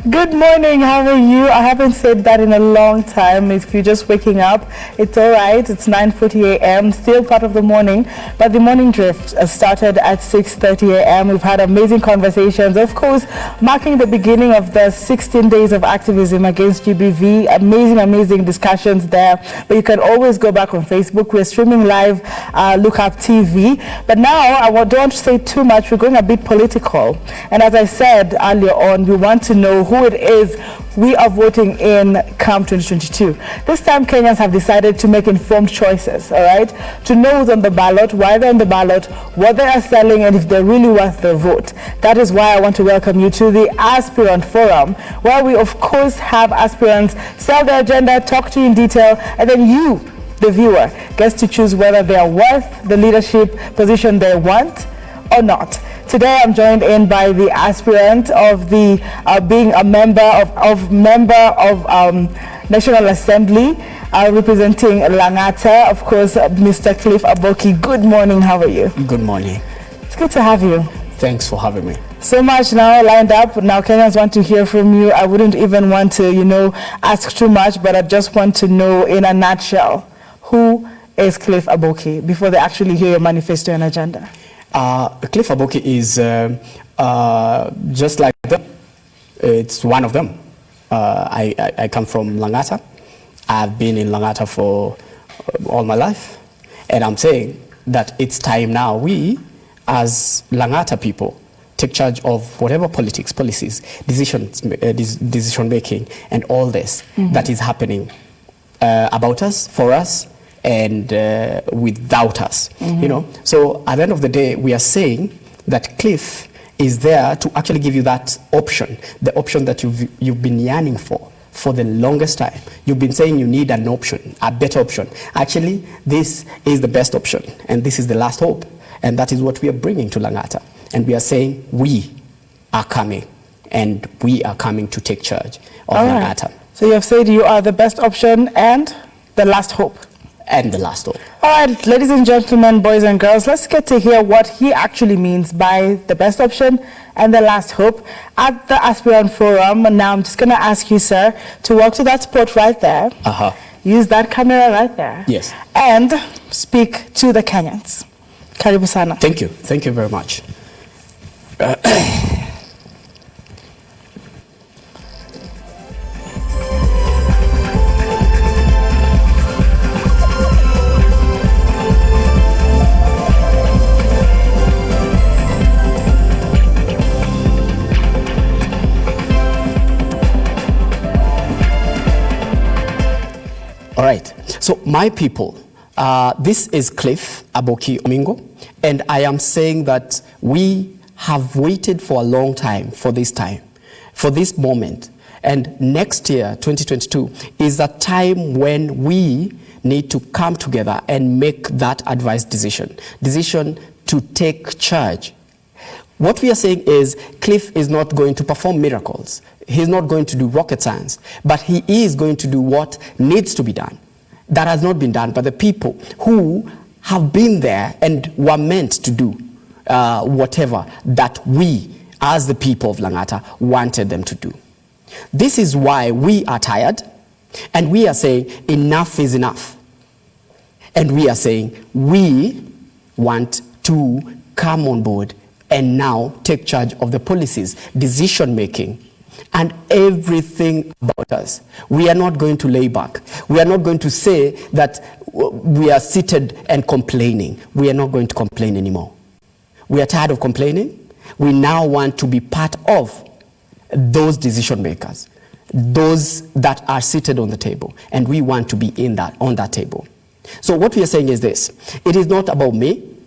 Good morning, how are you? I haven't said that in a long time. If you're just waking up, it's all right. It's 9:40 a.m., still part of the morning, but the morning drift started at 6:30 a.m. We've had amazing conversations, of course, marking the beginning of the 16 days of activism against GBV. Amazing discussions there, but you can always go back on Facebook. We're streaming live, look up TV. But now, don't want to say too much. We're going a bit political. And as I said earlier on, we want to know who it is we are voting in come 2022. This time Kenyans have decided to make informed choices, all right? To know who's on the ballot, why they're on the ballot, what they are selling, and if they're really worth their vote. That is why I want to welcome you to the Aspirant Forum, where we of course have aspirants sell their agenda, talk to you in detail, and then you, the viewer, gets to choose whether they are worth the leadership position they want or not. Today I'm joined in by the aspirant of the being a member of National Assembly, representing Langata, of course, Mr. Cliff Aboki. Good morning, how are you? Good morning. It's good to have you. Thanks for having me. So much now lined up. Now Kenyans want to hear from you. I wouldn't even want to, ask too much, but I just want to know in a nutshell, who is Cliff Aboki before they actually hear your manifesto and agenda? Cliff Aboki is just like them. It's one of them. I come from Langata. I've been in Langata for all my life. And I'm saying that it's time now we, as Langata people, take charge of whatever politics, policies, decision making, and all this that is happening about us, for us, and without us, So at the end of the day, we are saying that Cliff is there to actually give you that option, the option that you've been yearning for the longest time. You've been saying you need an option, a better option. Actually, this is the best option, and this is the last hope. And that is what we are bringing to Langata. And we are saying we are coming, and we are coming to take charge of Langata. Right. So you have said you are the best option and the last hope. And the last hope. All right, ladies and gentlemen, boys and girls, let's get to hear what he actually means by the best option and the last hope at the Aspirant Forum. Now I'm just going to ask you, sir, to walk to that spot right there. Use that camera right there. Yes. And speak to the Kenyans. Karibu sana. Thank you. Thank you very much. All right, so my people, this is Cliff Aboki Omingo, and I am saying that we have waited for a long time, for this moment. And next year, 2022, is a time when we need to come together and make that advised decision to take charge. What we are saying is Cliff is not going to perform miracles. He's not going to do rocket science, but he is going to do what needs to be done. That has not been done by the people who have been there and were meant to do whatever that we, as the people of Langata, wanted them to do. This is why we are tired, and we are saying enough is enough. And we are saying we want to come on board and now take charge of the policies, decision making, and everything about us. We are not going to lay back. We are not going to say that we are seated and complaining. We are not going to complain anymore. We are tired of complaining. We now want to be part of those decision makers, those that are seated on the table, and we want to be on that table. So what we are saying is this: it is not about me,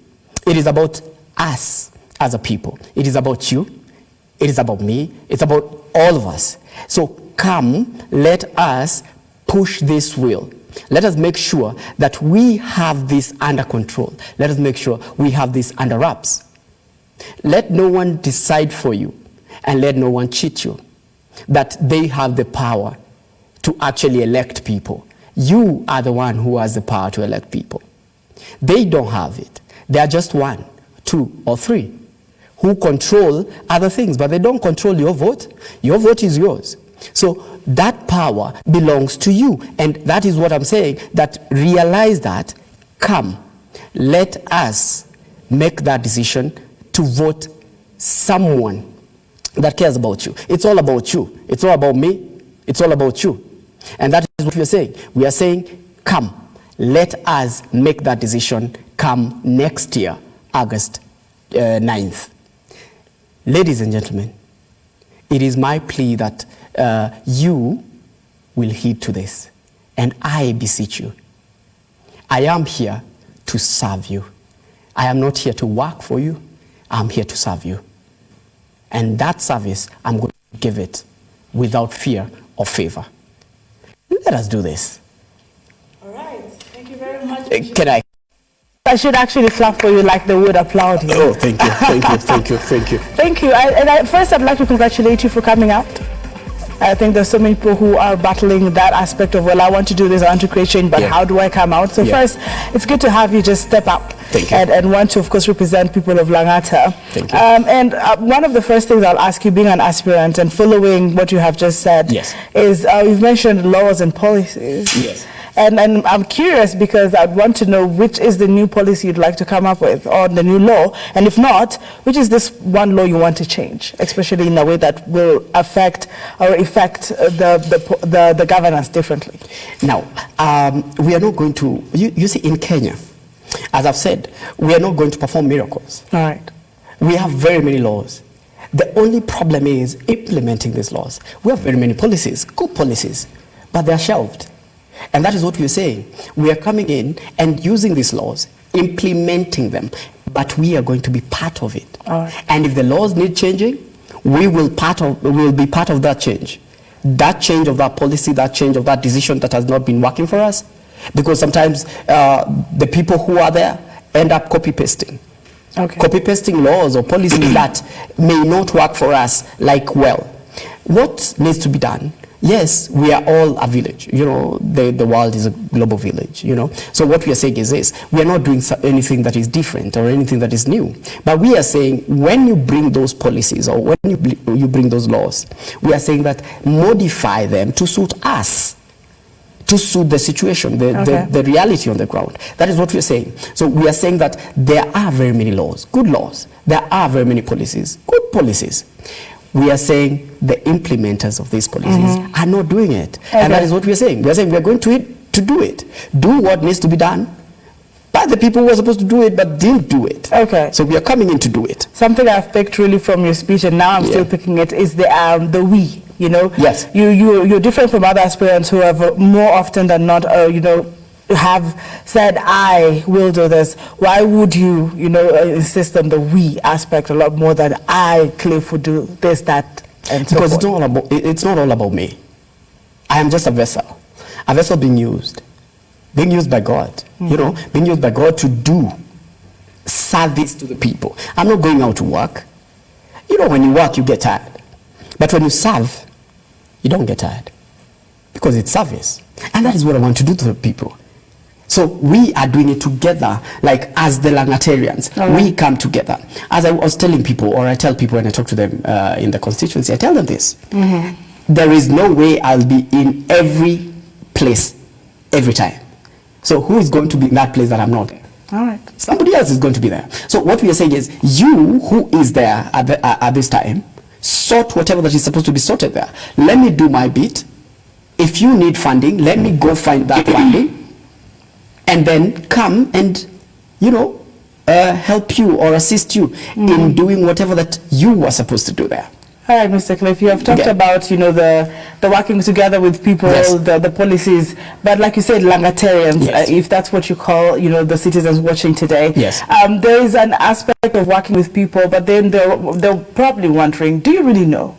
it is about us as a people. It is about you, it is about me, it's about all of us. So come, let us push this wheel. Let us make sure that we have this under control. Let us make sure we have this under wraps. Let no one decide for you, and let no one cheat you that they have the power to actually elect people. You are the one who has the power to elect people. They don't have it. They are just 1, 2, or 3 who control other things, but they don't control your vote. Your vote is yours. So that power belongs to you. And that is what I'm saying, that realize that, come, let us make that decision to vote someone that cares about you. It's all about you. It's all about me. It's all about you. And that is what we are saying. We are saying, come, let us make that decision come next year, August 9th. Ladies and gentlemen, it is my plea that you will heed to this. And I beseech you, I am here to serve you. I am not here to work for you. I'm here to serve you. And that service, I'm going to give it without fear or favor. Let us do this. All right. Thank you very much. Can I should actually clap for you like they would applaud you. Oh, thank you, thank you, thank you, thank you. Thank you. First, I'd like to congratulate you for coming out. I think there's so many people who are battling that aspect of, well, I want to do this, I want to create change, but how do I come out? So first, it's good to have you just step up and want to, of course, represent people of Langata. Thank you. And one of the first things I'll ask you, being an aspirant and following what you have just said, is you've mentioned laws and policies. Yes. And I'm curious because I'd want to know which is the new policy you'd like to come up with, or the new law, and if not, which is this one law you want to change, especially in a way that will affect the governance differently. Now, we are not going to, you see, in Kenya, as I've said, we are not going to perform miracles. All right. We have very many laws. The only problem is implementing these laws. We have very many policies, good policies, but they are shelved. And that is what we're saying. We are coming in and using these laws, implementing them, but we are going to be part of it. And if the laws need changing, we will be part of that change. That change of that policy, that change of that decision that has not been working for us. Because sometimes the people who are there end up copy-pasting. Copy-pasting laws or policies that may not work for us like well. What needs to be done? Yes, we are all a village. You know, the world is a global village, you know. So what we are saying is this: we are not doing anything that is different or anything that is new. But we are saying when you bring those policies or when you bring those laws, we are saying that modify them to suit us, to suit the situation, the reality on the ground. That is what we are saying. So we are saying that there are very many laws, good laws. There are very many policies, good policies. We are saying the implementers of these policies are not doing it. And that is what we are saying. We are saying we are going to do it. Do what needs to be done by the people who are supposed to do it but didn't do it. So we are coming in to do it. Something I've picked really from your speech, and now I'm still picking it, is the we. You know, you're different from other aspirants who have more often than not, you know, have said, I will do this. Why would you, you know, insist on the we aspect a lot more than I, Cliff, would do this, that, and so because forth? It's not all about me. I am just a vessel being used by God, you know, being used by God to do service to the people. I'm not going out to work. You know, when you work, you get tired. But when you serve, you don't get tired because it's service. And that is what I want to do to the people. So we are doing it together, like as the Langatarians. We come together. As I was telling people, or I tell people when I talk to them in the constituency, I tell them this. There is no way I'll be in every place, every time. So who is going to be in that place that I'm not there? Somebody else is going to be there. So what we are saying is, you who is there at this time, sort whatever that is supposed to be sorted there. Let me do my bit. If you need funding, let me go find that funding. And then come and, you know, help you or assist you in doing whatever that you were supposed to do there. All right, Mr. Cliff, you have talked about, you know, the working together with people, the policies, but like you said, Langatarians, if that's what you call, you know, the citizens watching today. There is an aspect of working with people, but then they're probably wondering, do you really know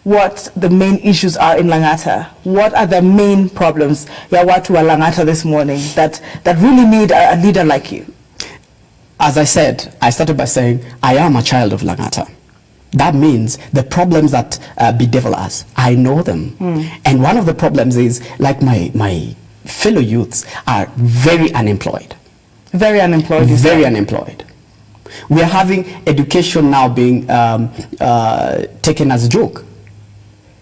what the main issues are in Langata? What are the main problems Yawatu are Langata this morning that really need a leader like you? As I said, I started by saying, I am a child of Langata. That means the problems that bedevil us, I know them. And one of the problems is, like my fellow youths are very unemployed. Very unemployed? Very unemployed. We are having education now being taken as a joke.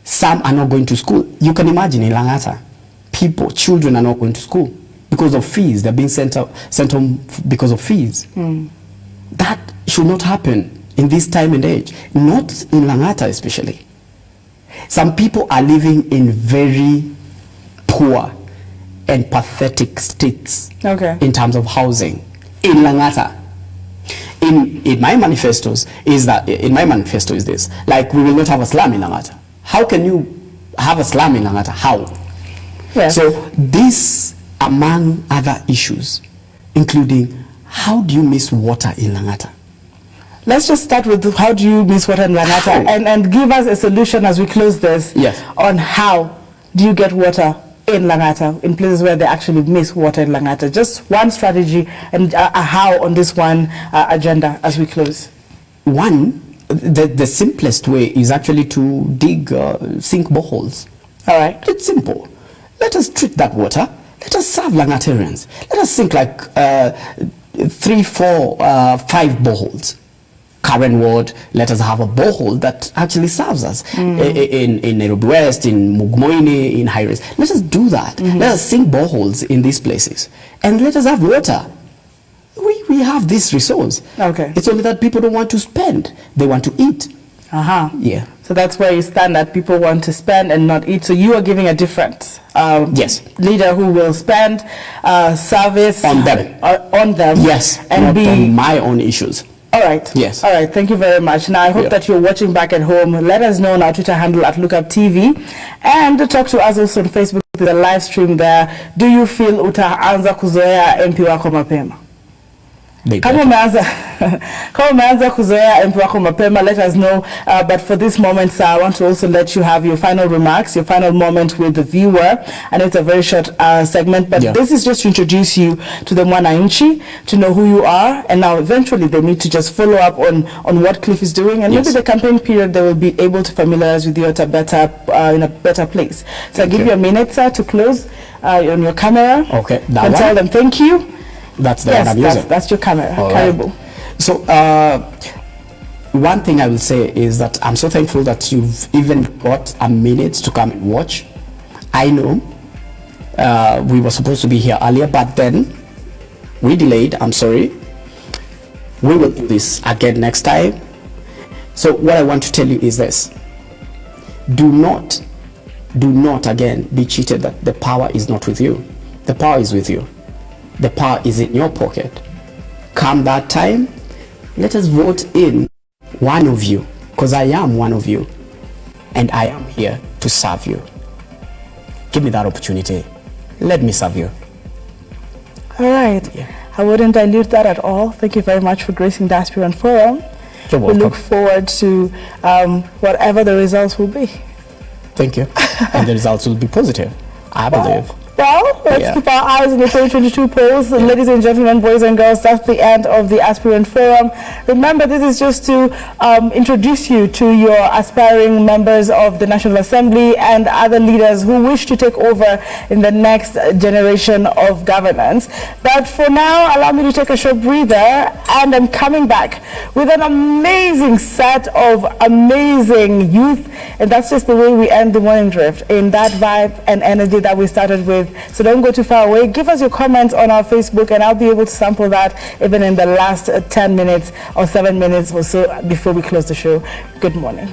Some are not going to school. You can imagine in Langata, children are not going to school because of fees. They're being sent home because of fees. That should not happen in this time and age, not in Langata especially. Some people are living in very poor and pathetic states in terms of housing in Langata. In my manifestos is this, like, we will not have a slum in Langata. How can you have a slum in Langata? How? Yes. So this, among other issues, including how do you miss water in Langata? Let's just start with how do you miss water in Langata, and give us a solution as we close this. Yes. On how do you get water in Langata, in places where they actually miss water in Langata. Just one strategy and a how on this one agenda as we close. One, the simplest way is actually to dig sink boreholes. All right. It's simple. Let us treat that water. Let us serve Langatarians. Let us sink like 3, 4, 5 boreholes. Current ward, let us have a borehole that actually serves us in Nairobi West, in Mugmoini, in High-Rise. Let us do that. Let us sink boreholes in these places and let us have water. We have this resource. Okay. It's only that people don't want to spend. They want to eat. Yeah. So that's where you stand, that people want to spend and not eat. So you are giving a different yes, leader who will spend service on them. On them. Yes. And not be on my own issues. All right. Yes. All right. Thank you very much. Now, I hope that you're watching back at home. Let us know on our Twitter handle at @LookUpTV, and talk to us also on Facebook. There's a live stream there. Do you feel utaanza kuzoea MP wako mapema? Kama umeanza kuzoea MP wako mapema, let us know. But for this moment, sir, I want to also let you have your final remarks, your final moment with the viewer. I know it's a very short segment, but this is just to introduce you to the Mwananchi, to know who you are, and now eventually they need to just follow up on what Cliff is doing, and maybe the campaign period they will be able to familiarize with you at a better in a better place. So I'll give you a minute, sir, to close on your camera. Okay. And tell them thank you. That's the one I'm using. That's your camera. Right. So one thing I will say is that I'm so thankful that you've even got a minute to come and watch. I know we were supposed to be here earlier, but then we delayed. I'm sorry. We will do this again next time. So what I want to tell you is this. Do not again be cheated that the power is not with you. The power is with you. The power is in your pocket. Come that time, let us vote in one of you, because I am one of you, and I am here to serve you. Give me that opportunity. Let me serve you. All right. Yeah. I wouldn't dilute that at all. Thank you very much for gracing the Aspirant Forum. You're welcome. We look forward to whatever the results will be. Thank you. And the results will be positive, I believe. Well, let's keep our eyes on the 2022 polls. Ladies and gentlemen, boys and girls, that's the end of the Aspirant Forum. Remember, this is just to introduce you to your aspiring members of the National Assembly and other leaders who wish to take over in the next generation of governance. But for now, allow me to take a short breather, and I'm coming back with an amazing set of amazing youth. And that's just the way we end the morning drift, in that vibe and energy that we started with. So don't go too far away. Give us your comments on our Facebook, and I'll be able to sample that even in the last 10 minutes or 7 minutes or so before we close the show. Good morning.